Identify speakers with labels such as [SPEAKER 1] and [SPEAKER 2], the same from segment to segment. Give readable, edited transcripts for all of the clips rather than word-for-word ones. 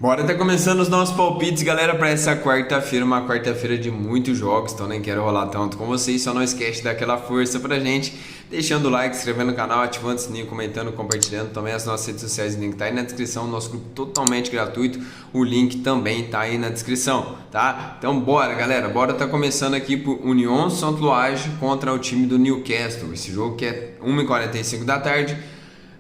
[SPEAKER 1] Bora, tá começando os nossos palpites, galera, para essa quarta-feira, uma quarta-feira de muitos jogos, então nem quero rolar tanto com vocês, só não esquece de dar aquela força pra gente, deixando o like, se inscrevendo no canal, ativando o sininho, comentando, compartilhando também as nossas redes sociais, o link tá aí na descrição, nosso grupo totalmente gratuito, o link também tá aí na descrição, tá? Então bora, galera, bora tá começando aqui por União Saint-Loage contra o time do Newcastle, esse jogo que é 1h45 da tarde.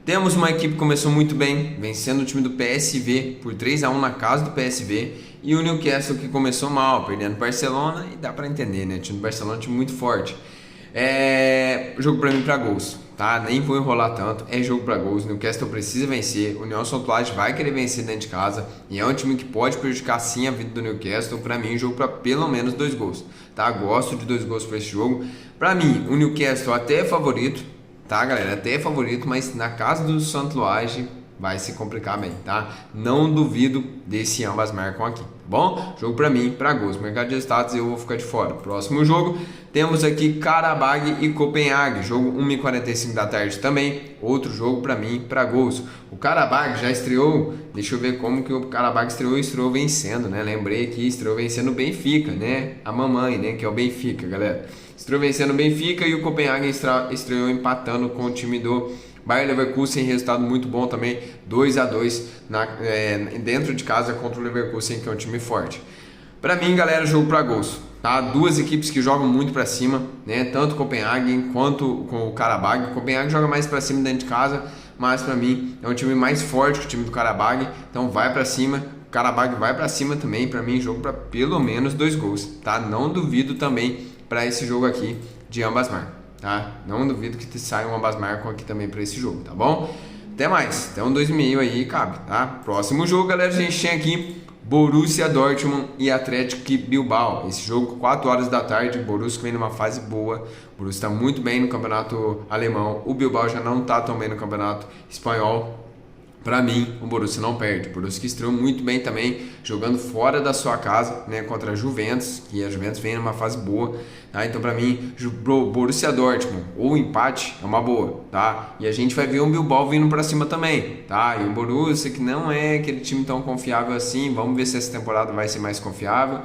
[SPEAKER 1] Temos uma equipe que começou muito bem, vencendo o time do PSV por 3-1 na casa do PSV, e o Newcastle que começou mal, perdendo o Barcelona, e dá pra entender, né? O time do Barcelona é um time muito forte. Jogo pra mim pra gols, tá? Nem vou enrolar tanto, é jogo pra gols. O Newcastle precisa vencer, o União Saint-Loage vai querer vencer dentro de casa, e é um time que pode prejudicar sim a vida do Newcastle. Pra mim, jogo pra pelo menos 2 gols, tá? Gosto de 2 gols pra esse jogo. Pra mim, o Newcastle até é favorito, tá, galera? Até é favorito, mas na casa do Saint-Loage vai se complicar bem, tá? Não duvido desse ambas marcam aqui, tá bom? Jogo pra mim, pra gols. Mercado de status eu vou ficar de fora. Próximo jogo, temos aqui Karabag e Copenhague. Jogo 1h45 da tarde também. Outro jogo pra mim, pra gols. O Karabag já estreou, deixa eu ver como que o Karabag estreou vencendo, né? Lembrei aqui, estreou vencendo o Benfica, né? A mamãe, né? Que é o Benfica, galera. Estreou vencendo o Benfica e o Copenhague estreou empatando com o time do Bayer Leverkusen, resultado muito bom também, 2-2 dentro de casa contra o Leverkusen, que é um time forte. Pra mim, galera, jogo pra gols, tá? Duas equipes que jogam muito pra cima, né? Tanto o Copenhague quanto com o Karabag. O Copenhague joga mais pra cima dentro de casa, mas pra mim é um time mais forte que o time do Karabag, então vai pra cima. O Karabag vai pra cima também, pra mim jogo pra pelo menos 2 gols, tá? Não duvido também para esse jogo aqui de ambas marcam, tá? Não duvido que saiam ambas marcam aqui também para esse jogo, tá bom? Até mais, até um 2,5 aí cabe, tá? Próximo jogo, galera, a gente tem aqui Borussia Dortmund e Atlético Bilbao. Esse jogo 4 horas da tarde, o Borussia vem numa fase boa, o Borussia está muito bem no campeonato alemão, o Bilbao já não está tão bem no campeonato espanhol. Pra mim, o Borussia não perde. O Borussia que estreou muito bem também, jogando fora da sua casa, né, contra a Juventus, que a Juventus vem numa fase boa, tá? Então pra mim, Borussia Dortmund ou empate é uma boa, tá? E a gente vai ver o Bilbao vindo pra cima também, tá? E o Borussia que não é aquele time tão confiável assim, vamos ver se essa temporada vai ser mais confiável.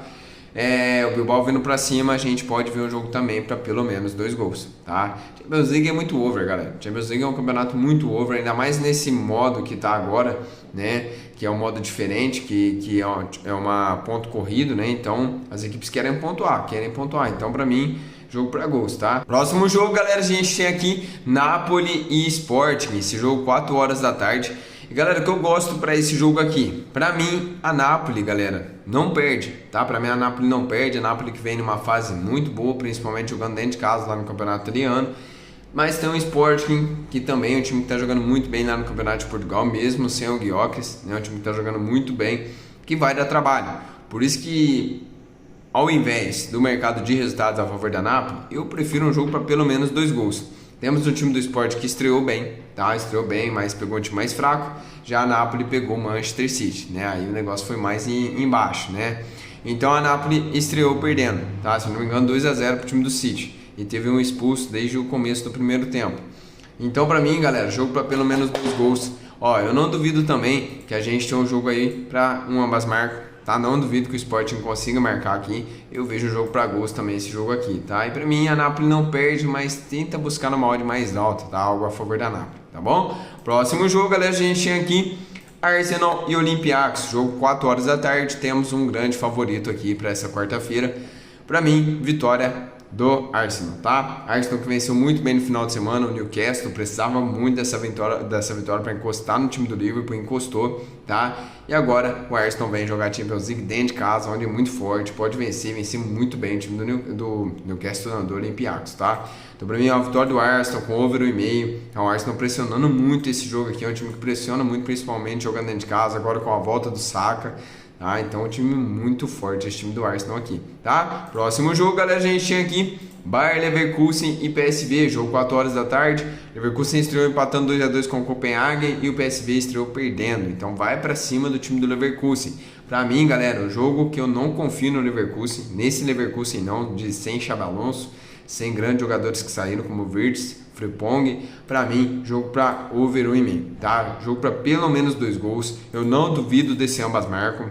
[SPEAKER 1] O Bilbao vindo pra cima, a gente pode ver um jogo também para pelo menos 2 gols, tá? Champions League é muito over, galera. Champions League é um campeonato muito over, ainda mais nesse modo que tá agora, né? Que é um modo diferente, que é uma ponto corrido, né? Então, as equipes querem pontuar. Então, pra mim, jogo para gols, tá? Próximo jogo, galera, a gente tem aqui Napoli e Sporting. Esse jogo 4 horas da tarde. E galera, o que eu gosto para esse jogo aqui? Para mim, a Napoli, galera, não perde, tá? Para mim, a Napoli não perde. A Napoli que vem numa fase muito boa, principalmente jogando dentro de casa lá no campeonato italiano. Mas tem o Sporting, que também é um time que está jogando muito bem lá no campeonato de Portugal, mesmo sem o Gyökeres, né? É um time que está jogando muito bem, que vai dar trabalho. Por isso que, ao invés do mercado de resultados a favor da Napoli, eu prefiro um jogo para pelo menos 2 gols. Temos o time do Sport que estreou bem, tá? Estreou bem, mas pegou um time mais fraco. Já a Napoli pegou o Manchester City, né? Aí o negócio foi mais embaixo, né? Então a Napoli estreou perdendo, tá? Se não me engano, 2-0 pro time do City. E teve um expulso desde o começo do primeiro tempo. Então pra mim, galera, jogo para pelo menos 2 gols. Ó, eu não duvido também que a gente tem um jogo aí para ambas marcas, tá? Não duvido que o Sporting consiga marcar aqui. Eu vejo o jogo para gols também, esse jogo aqui, tá? E pra mim a Napoli não perde, mas tenta buscar numa odd mais alta, tá? Algo a favor da Napoli, tá bom? Próximo jogo, galera, a gente tem aqui Arsenal e Olympiacos. Jogo 4 horas da tarde. Temos um grande favorito aqui para essa quarta-feira. Pra mim, vitória do Arsenal, tá? Arsenal que venceu muito bem no final de semana. O Newcastle precisava muito dessa vitória para encostar no time do Liverpool, encostou, tá? E agora o Arsenal vem jogar Champions League dentro de casa, onde é muito forte, pode vencer muito bem o time do Newcastle, não, do Olympiacos, tá? Então pra mim é uma vitória do Arsenal com over 1,5. Então o Arsenal pressionando muito esse jogo aqui, é um time que pressiona muito, principalmente jogando dentro de casa, agora com a volta do Saka. Ah, então é um time muito forte esse time do Arsenal aqui, tá? Próximo jogo, galera, a gente tinha aqui Bayer Leverkusen e PSV, jogo 4 horas da tarde. Leverkusen estreou empatando 2-2 com o Copenhagen e o PSV estreou perdendo. Então vai pra cima do time do Leverkusen. Pra mim, galera, o jogo que eu não confio no Leverkusen, nesse Leverkusen não, de sem Xabi Alonso, sem grandes jogadores que saíram como o Wirtz, Frimpong, pra mim, jogo pra over 1,5, tá? Jogo pra pelo menos 2 gols. Eu não duvido desse ambas marcam.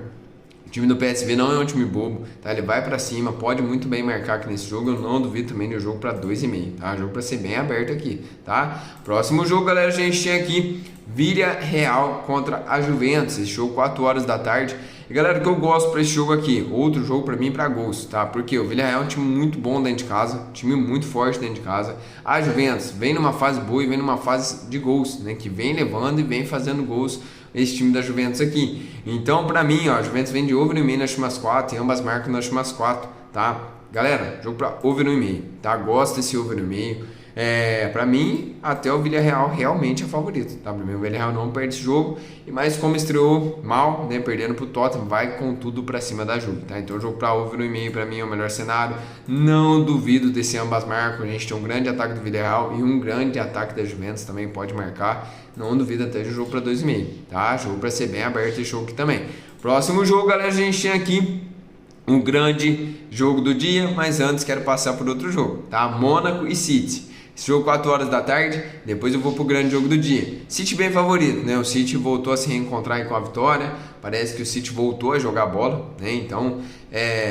[SPEAKER 1] O time do PSV não é um time bobo, tá? Ele vai pra cima, pode muito bem marcar aqui nesse jogo. Eu não duvido também do jogo pra 2,5, tá? Jogo pra ser bem aberto aqui, tá? Próximo jogo, galera, a gente tem aqui Villarreal contra a Juventus. Esse jogo 4 horas da tarde. E galera, o que eu gosto para esse jogo aqui, outro jogo para mim para gols, tá? Porque o Villarreal é um time muito bom dentro de casa, time muito forte dentro de casa. A Juventus vem numa fase boa e vem numa fase de gols, né? Que vem levando e vem fazendo gols esse time da Juventus aqui. Então, para mim, ó, a Juventus vem de over 1,5 nas últimas 4 e ambas marcam nas últimas 4, tá? Galera, jogo para over 1,5, tá? Gosto desse over 1,5. Pra mim, até o Villarreal realmente é favorito, tá? Pra mim, o Villarreal não perde esse jogo, e mais como estreou mal, né, perdendo pro Tottenham, vai com tudo pra cima da Juve, tá? Então o jogo pra over 1,5 pra mim é o melhor cenário. Não duvido desse ambas marcam. A gente tem um grande ataque do Villarreal e um grande ataque da Juventus também pode marcar. Não duvido até de jogo pra 2,5, tá? Jogo pra ser bem aberto esse jogo aqui também. Próximo jogo, galera, a gente tem aqui um grande jogo do dia, mas antes quero passar por outro jogo, tá? Mônaco e City. Esse jogo 4 horas da tarde, depois eu vou pro grande jogo do dia. City bem favorito, né? O City voltou a se reencontrar com a vitória. Parece que o City voltou a jogar bola, né? Então,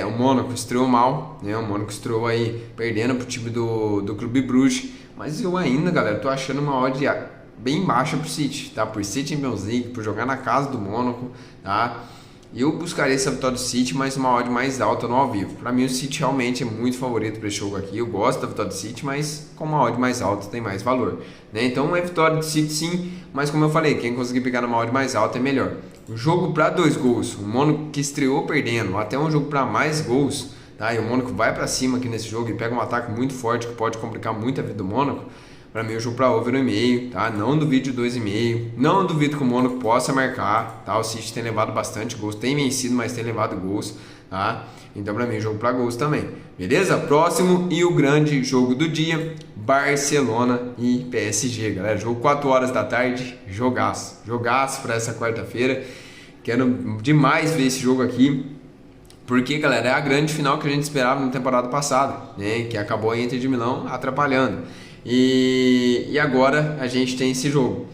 [SPEAKER 1] o Mônaco estreou mal, né? O Mônaco estreou aí perdendo pro time do Clube Bruges. Mas eu ainda, galera, tô achando uma odd bem baixa pro City, tá? Por ser Champions League, por jogar na casa do Mônaco, tá? Eu buscaria essa vitória do City, mas uma odd mais alta no ao vivo. Para mim o City realmente é muito favorito para esse jogo aqui. Eu gosto da vitória do City, mas com uma odd mais alta tem mais valor, né? Então é vitória do City sim, mas como eu falei, quem conseguir pegar numa odd mais alta é melhor. O jogo para 2 gols, o Mônaco que estreou perdendo, até um jogo para mais gols, tá? E o Mônaco vai para cima aqui nesse jogo e pega um ataque muito forte que pode complicar muito a vida do Mônaco. Para mim, o jogo para over 1,5, tá? Não duvido de 2,5. Não duvido que o Mônaco possa marcar, tá? O City tem levado bastante gols, tem vencido, mas tem levado gols, tá? Então, para mim, o jogo para gols também. Beleza? Próximo e o grande jogo do dia, Barcelona e PSG, galera. Jogo 4 horas da tarde, jogaço. Jogaço para essa quarta-feira. Quero demais ver esse jogo aqui. Porque, galera, é a grande final que a gente esperava na temporada passada, né? Que acabou a Inter de Milão atrapalhando. E agora a gente tem esse jogo.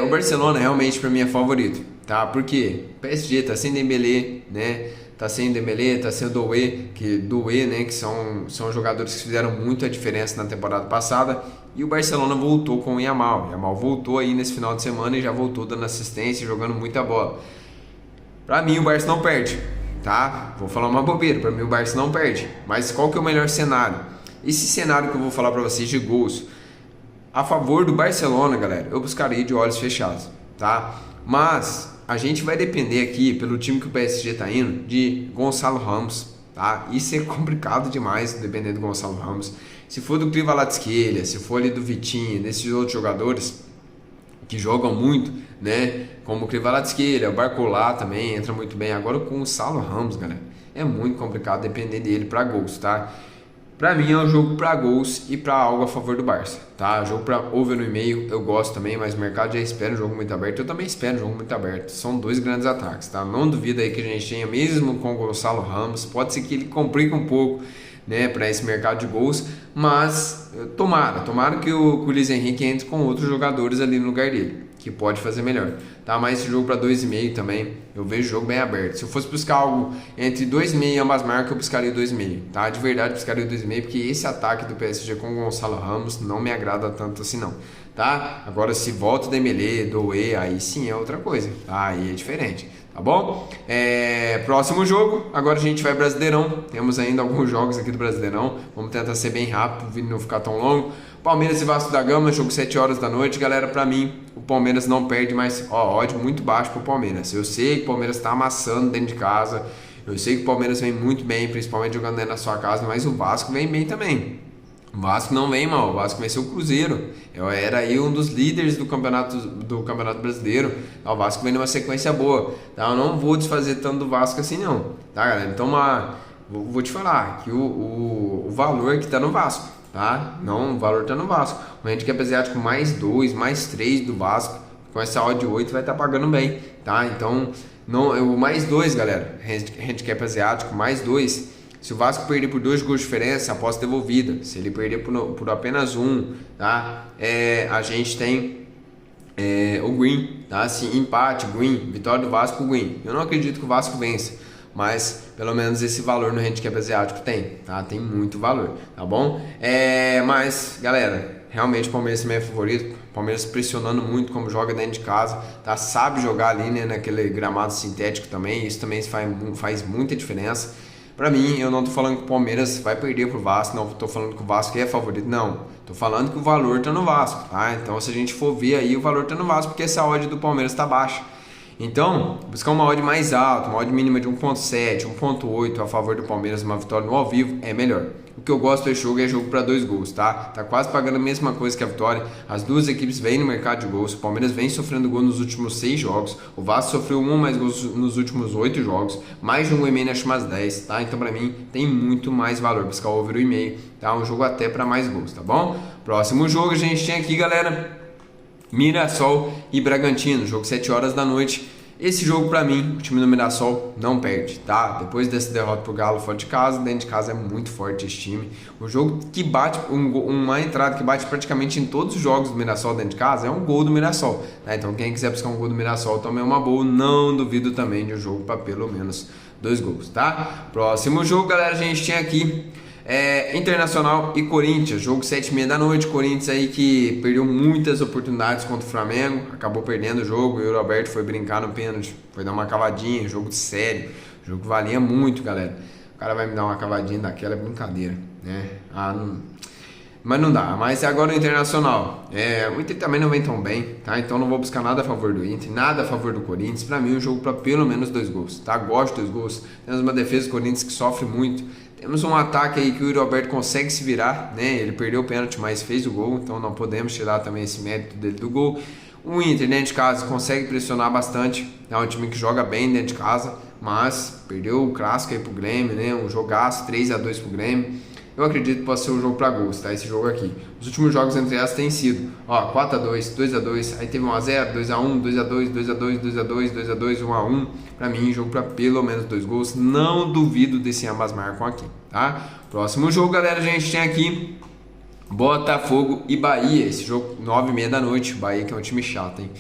[SPEAKER 1] O Barcelona realmente para mim é favorito, tá? Porque o PSG tá sem Dembélé, né? Tá sem Dembélé, tá sem o Doué, né? Que são jogadores que fizeram muito a diferença na temporada passada. E o Barcelona voltou com o Yamal. O Yamal voltou aí nesse final de semana e já voltou dando assistência, jogando muita bola. Para mim o Barça não perde, tá? Vou falar uma bobeira, para mim o Barça não perde. Mas qual que é o melhor cenário? Esse cenário que eu vou falar para vocês de gols a favor do Barcelona, galera, eu buscaria de olhos fechados, tá? Mas a gente vai depender aqui, pelo time que o PSG tá indo, de Gonçalo Ramos, tá? Isso é complicado demais, dependendo do Gonçalo Ramos. Se for do Kvaratskhelia, se for ali do Vitinho, desses outros jogadores que jogam muito, né? Como o Kvaratskhelia, o Barcola também entra muito bem. Agora com o Gonçalo Ramos, galera, é muito complicado depender dele para gols, tá? Pra mim é um jogo pra gols e pra algo a favor do Barça, tá? Jogo pra over 1,5 eu gosto também, mas o mercado já espera um jogo muito aberto. Eu também espero um jogo muito aberto. São 2 grandes ataques, tá? Não duvida aí que a gente tenha, mesmo com o Gonçalo Ramos, pode ser que ele complique um pouco, né, para esse mercado de gols, mas tomara que o Luiz Henrique entre com outros jogadores ali no lugar dele, que pode fazer melhor, tá? Mas esse jogo para 2,5 também, eu vejo o jogo bem aberto. Se eu fosse buscar algo entre 2,5 e ambas marcas, eu buscaria 2,5, tá? De verdade, eu buscaria 2,5, porque esse ataque do PSG com o Gonçalo Ramos não me agrada tanto assim não, tá? Agora se volta o Dembélé, Doué, aí sim é outra coisa, tá? Aí é diferente, tá bom? Próximo jogo, agora a gente vai Brasileirão. Temos ainda alguns jogos aqui do Brasileirão. Vamos tentar ser bem rápido, o vídeo não ficar tão longo. Palmeiras e Vasco da Gama, jogo 7 horas da noite. Galera, pra mim, o Palmeiras não perde, mas ódio muito baixo pro Palmeiras. Eu sei que o Palmeiras tá amassando dentro de casa. Eu sei que o Palmeiras vem muito bem, principalmente jogando dentro da sua casa, mas o Vasco vem bem também. O Vasco não vem mal, o Vasco venceu o Cruzeiro. Eu era aí um dos líderes do campeonato brasileiro. O Vasco vem numa sequência boa, tá? Eu não vou desfazer tanto do Vasco assim não, tá, galera? Então vou te falar que o valor que tá no Vasco, tá? Não, o valor tá no Vasco. O handicap asiático mais 2, mais 3 do Vasco, com essa odd de 8 vai estar pagando bem, tá? Então, o mais 2, galera, handicap asiático mais 2, Se o Vasco perder por 2 gols de diferença, a aposta devolvida. Se ele perder por apenas 1, tá? A gente tem o green, tá? Se empate, green, vitória do Vasco, green. Eu não acredito que o Vasco vença, mas pelo menos esse valor no handicap asiático tem, tá? Tem muito valor, tá bom? Mas, galera, realmente o Palmeiras também é favorito. O Palmeiras pressionando muito como joga dentro de casa, tá? Sabe jogar ali, né, naquele gramado sintético também. Isso também faz muita diferença. Pra mim, eu não tô falando que o Palmeiras vai perder pro Vasco, não tô falando que o Vasco é favorito, não. Tô falando que o valor tá no Vasco, tá? Então, se a gente for ver aí, o valor tá no Vasco, porque essa odd do Palmeiras tá baixa. Então, buscar uma odd mais alta, uma odd mínima de 1.7, 1.8 a favor do Palmeiras, uma vitória no ao vivo, é melhor. O que eu gosto desse jogo é jogo para 2 gols, tá? Tá quase pagando a mesma coisa que a vitória. As duas equipes vêm no mercado de gols. O Palmeiras vem sofrendo gol nos últimos 6 jogos. O Vasco sofreu 1 mais gols nos últimos 8 jogos. Mais de 1,5 nas últimas 10, tá? Então, para mim, tem muito mais valor buscar o over 1,5, tá? Um jogo até para mais gols, tá bom? Próximo jogo a gente tem aqui, galera, Mirassol e Bragantino. Jogo 7 horas da noite. Esse jogo, pra mim, o time do Mirassol não perde, tá? Depois dessa derrota pro Galo fora de casa, dentro de casa é muito forte esse time. O jogo que bate, uma entrada que bate praticamente em todos os jogos do Mirassol dentro de casa é um gol do Mirassol, tá? Então quem quiser buscar um gol do Mirassol também é uma boa. Não duvido também de um jogo para pelo menos 2 gols, tá? Próximo jogo, galera, a gente tem aqui Internacional e Corinthians, jogo 7h30 da noite. Corinthians aí que perdeu muitas oportunidades contra o Flamengo, acabou perdendo o jogo. O Yuri Alberto foi brincar no pênalti, foi dar uma cavadinha, jogo sério, jogo que valia muito, galera. O cara vai me dar uma cavadinha daquela, é brincadeira, né? Mas não dá. Mas agora o Internacional, o Inter também não vem tão bem, tá? Então não vou buscar nada a favor do Inter, nada a favor do Corinthians. Pra mim, um jogo para pelo menos 2 gols, tá? Gosto de 2 gols. Temos uma defesa do Corinthians que sofre muito. Temos um ataque aí que o Yuri Alberto consegue se virar, né? Ele perdeu o pênalti, mas fez o gol, então não podemos tirar também esse mérito dele do gol. O Inter dentro de casa consegue pressionar bastante, é um time que joga bem dentro de casa, mas perdeu o clássico aí pro Grêmio, né? Um jogaço, 3-2 pro Grêmio. Eu acredito que possa ser um jogo para gols, tá? Esse jogo aqui. Os últimos jogos entre elas têm sido, 4-2, 2-2, aí teve 1-0, 2-1, 2-2, 2-2, 2-2, 2-2, 1-1. Pra mim, jogo para pelo menos 2 gols. Não duvido desse ambas marcam aqui, tá? Próximo jogo, galera, a gente tem aqui Botafogo e Bahia. Esse jogo 9h30 da noite. Bahia que é um time chato, hein?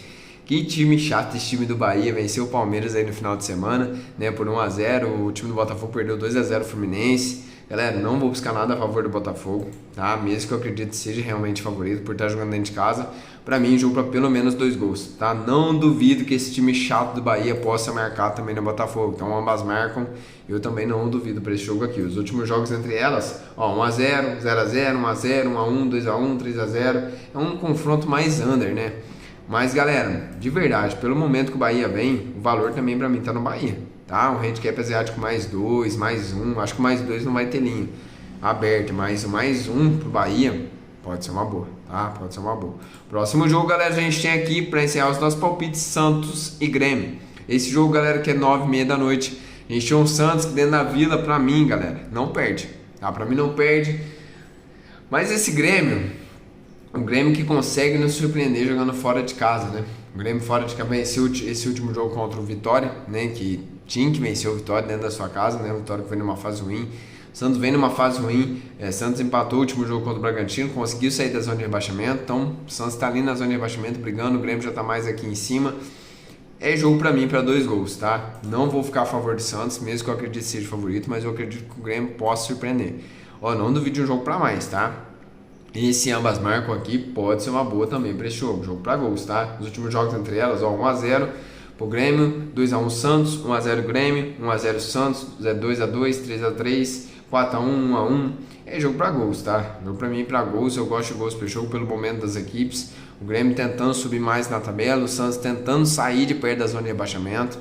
[SPEAKER 1] Que time chato esse time do Bahia. Venceu o Palmeiras aí no final de semana, né? Por 1-0. O time do Botafogo perdeu 2-0 o Fluminense. Galera, não vou buscar nada a favor do Botafogo, tá? Mesmo que eu acredite seja realmente favorito por estar jogando dentro de casa. Pra mim, jogo para pelo menos 2 gols, tá? Não duvido que esse time chato do Bahia possa marcar também no Botafogo. Então, ambas marcam. Eu também não duvido para esse jogo aqui. Os últimos jogos entre elas, 1-0, 0-0, 1-0, 1-1, 2-1, 3-0. É um confronto mais under, né? Mas, galera, de verdade, pelo momento que o Bahia vem, o valor também pra mim tá no Bahia, tá? Um handicap asiático mais 2, mais 1, acho que mais 2 não vai ter linha aberta, mas mais 1 pro Bahia pode ser uma boa, tá? Pode ser uma boa. Próximo jogo, galera, a gente tem aqui pra encerrar os nossos palpites, Santos e Grêmio. Esse jogo, galera, que é 9h30 da noite. A gente tem um Santos que dentro da Vila, pra mim, galera, não perde, tá? Pra mim não perde. Mas esse Grêmio, o Grêmio que consegue nos surpreender jogando fora de casa, né? O Grêmio fora de casa venceu esse último jogo contra o Vitória, né? Que tinha que vencer o Vitória dentro da sua casa, né? O Vitória que foi numa fase ruim. O Santos vem numa fase ruim. Santos empatou o último jogo contra o Bragantino, conseguiu sair da zona de rebaixamento. Então, o Santos tá ali na zona de rebaixamento brigando. O Grêmio já tá mais aqui em cima. É jogo pra mim para 2 gols, tá? Não vou ficar a favor do Santos, mesmo que eu acredite que seja favorito, mas eu acredito que o Grêmio possa surpreender. Não duvide de um jogo pra mais, tá? E se ambas marcam aqui, pode ser uma boa também para esse jogo. Jogo para gols, tá? Os últimos jogos entre elas, 1-0 pro Grêmio, 2-1 Santos, 1-0 Grêmio, 1-0 Santos, 2-2, 3-3, 4-1, 1-1. É jogo para gols, tá? Jogo para mim para gols. Eu gosto de gols para jogo pelo momento das equipes. O Grêmio tentando subir mais na tabela, o Santos tentando sair de perto da zona de rebaixamento.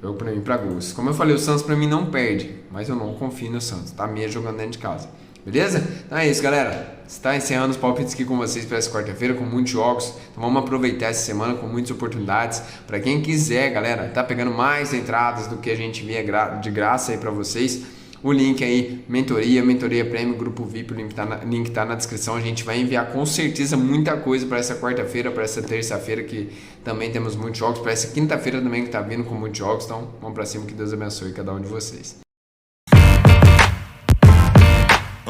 [SPEAKER 1] Jogo para mim para gols. Como eu falei, o Santos para mim não perde, mas eu não confio no Santos, tá? Mesmo jogando dentro de casa. Beleza? Então é isso, galera. Está encerrando os palpites aqui com vocês para essa quarta-feira, com muitos jogos. Então vamos aproveitar essa semana com muitas oportunidades. Para quem quiser, galera, tá pegando mais entradas do que a gente via de graça aí para vocês. O link aí, mentoria Prêmio, Grupo VIP, o link tá na descrição. A gente vai enviar com certeza muita coisa para essa quarta-feira, para essa terça-feira, que também temos muitos jogos. Para essa quinta-feira também que tá vindo com muitos jogos. Então vamos para cima, que Deus abençoe cada um de vocês.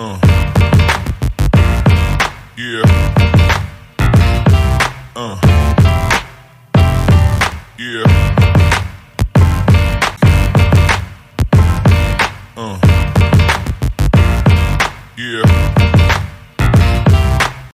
[SPEAKER 2] Uh. Yeah. Yeah. Yeah.